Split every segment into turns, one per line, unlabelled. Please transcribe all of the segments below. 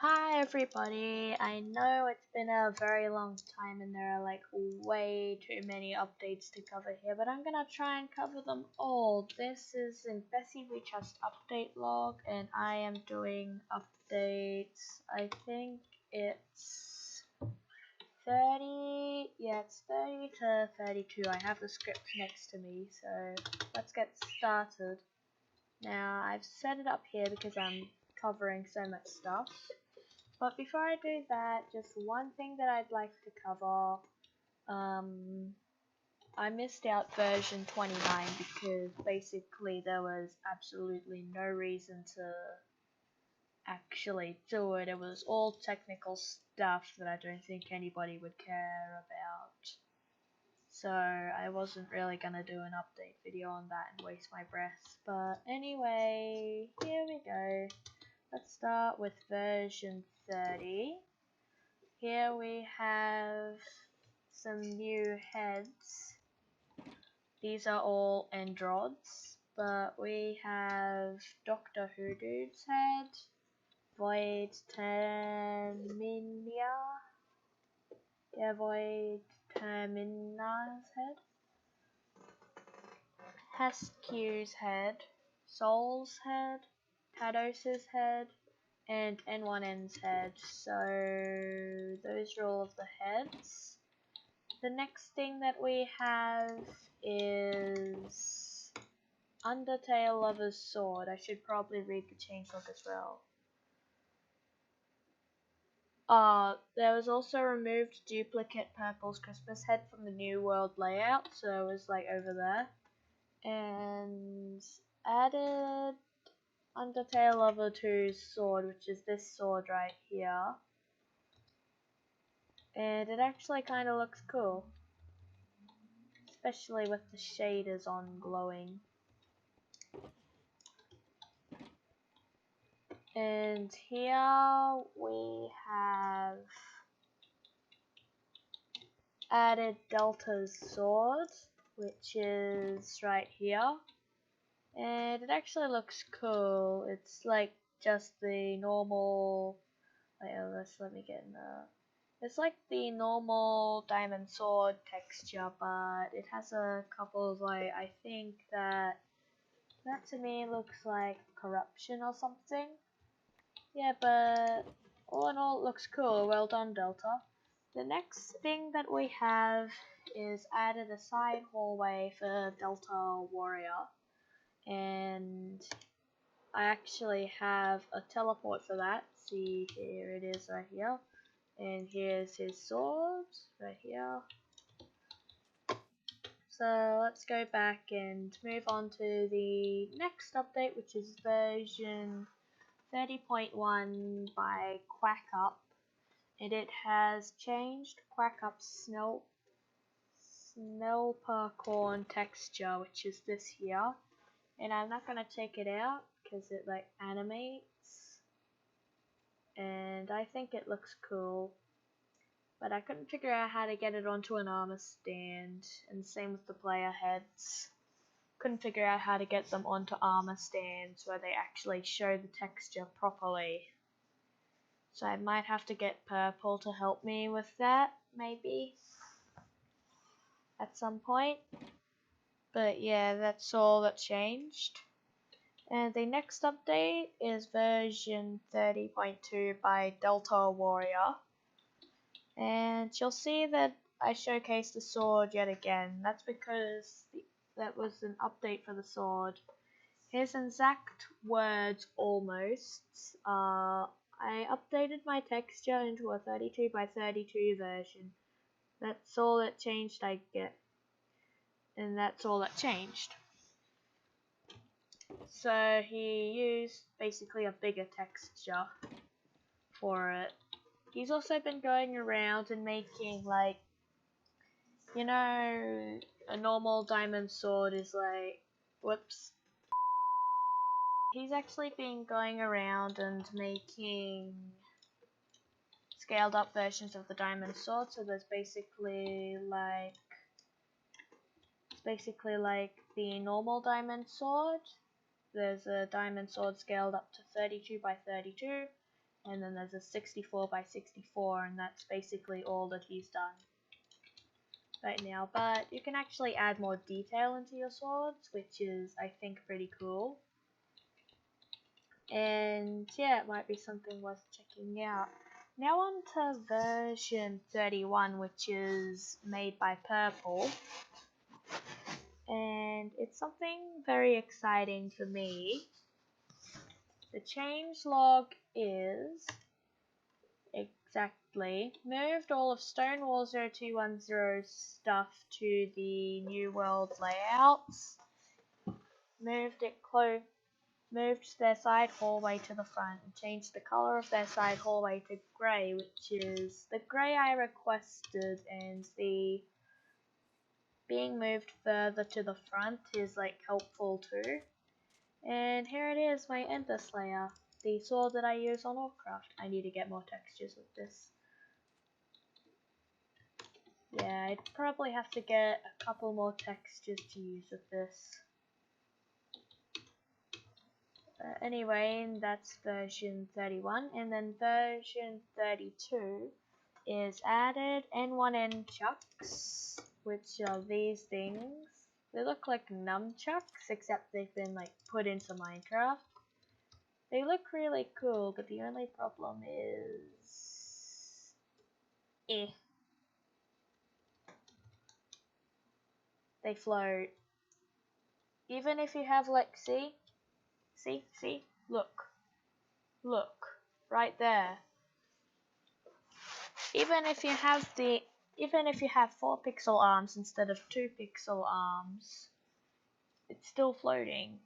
Hi everybody, I know it's been a very long time and there are like way too many updates to cover here, but I'm gonna try and cover them all. This is in Bessie We Trust update log and I am doing updates, I think it's 30, yeah it's 30 to 32. I have the script next to me, so let's get started. Now I've set it up here because I'm covering so much stuff. But before I do that, just one thing that I'd like to cover. I missed out version 29 because basically there was absolutely no reason to actually do it. It was all technical stuff that I don't think anybody would care about. So I wasn't really gonna do an update video on that and waste my breath. But anyway, here we go. Let's start with version 30. Here we have some new heads. These are all androids, but we have Doctor Hoodoo's head, Void Terminia, Void Termina's head, Hescu's head, Soul's head, Tados's head, and N1N's head. So those are all of the heads. The next thing that we have is Undertale Lover's Sword. I should probably read the changelog as well. There was also removed duplicate Purple's Christmas head from the New World layout, so it was like over there. And added Undertale Lover 2's sword, which is this sword right here. And it actually kind of looks cool, especially with the shaders on glowing. And here we have added Delta's sword, which is right here. And it actually looks cool. It's like just the normal. Let me get in there. It's like the normal diamond sword texture, but it has a couple of I think that to me looks like corruption or something. Yeah, but all in all it looks cool. Well done, Delta. The next thing that we have is added a side hallway for Delta Warrior. And I actually have a teleport for that. See, here it is right here. And here's his sword right here. So let's go back and move on to the next update, which is version 30.1 by QuackUp. And it has changed QuackUp's Snelpercorn texture, which is this here. And I'm not going to take it out because it like animates. And I think it looks cool. But I couldn't figure out how to get it onto an armor stand, and same with the player heads. Couldn't figure out how to get them onto armor stands where they actually show the texture properly. So I might have to get Purple to help me with that, maybe, at some point. But yeah, that's all that changed. And the next update is version 30.2 by Delta Warrior. And you'll see that I showcased the sword yet again. That's because that was an update for the sword. Here's exact words almost. I updated my texture into a 32 by 32 version. That's all that changed, I get. And that's all that changed. So he used basically a bigger texture for it. He's also been going around and making like, you know, a normal diamond sword is like, whoops. He's actually been going around and making scaled up versions of the diamond sword. So there's basically like, the normal diamond sword. There's a diamond sword scaled up to 32 by 32. and then there's a 64 by 64, and that's basically all that he's done right now. But you can actually add more detail into your swords, which is, I think, pretty cool. And yeah, it might be something worth checking out. Now on to version 31, which is made by Purple. And it's something very exciting for me. The changelog is exactly moved all of Stonewall 0210 stuff to the New World layouts. Moved their side hallway to the front and changed the color of their side hallway to grey, which is the grey I requested, and the being moved further to the front is like helpful too. And here it is, my Ender Slayer, the sword that I use on Warcraft. I need to get more textures with this. Yeah, I'd probably have to get a couple more textures to use with this. Anyway, that's version 31, and then version 32 is added N1N chucks, which are these things. They look like nunchucks, except they've been like put into Minecraft. They look really cool, but the only problem is they float. Even if you have like see, look, right there. Even if you have 4 pixel arms instead of 2 pixel arms, it's still floating.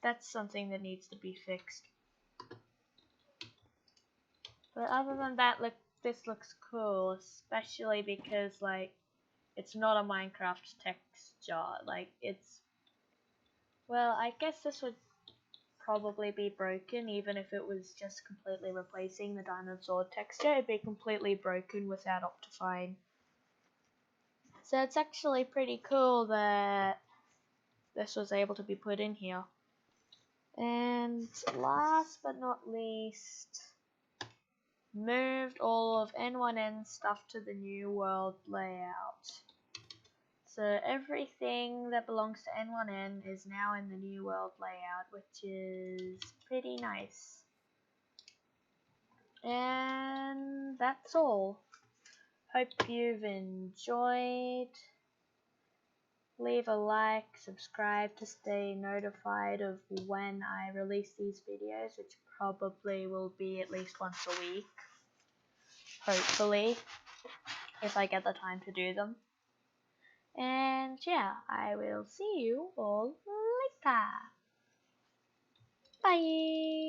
That's something that needs to be fixed. But other than that, look, this looks cool, especially because like it's not a Minecraft texture. Like it's, well, I guess this would probably be broken even if it was just completely replacing the diamond sword texture. It'd be completely broken without Optifine. So it's actually pretty cool that this was able to be put in here. And last but not least, moved all of N1N stuff to the New World layout. So everything that belongs to N1N is now in the New World layout, which is pretty nice. And that's all. Hope you've enjoyed. Leave a like, subscribe to stay notified of when I release these videos, which probably will be at least once a week. Hopefully, if I get the time to do them. And yeah, I will see you all later. Bye!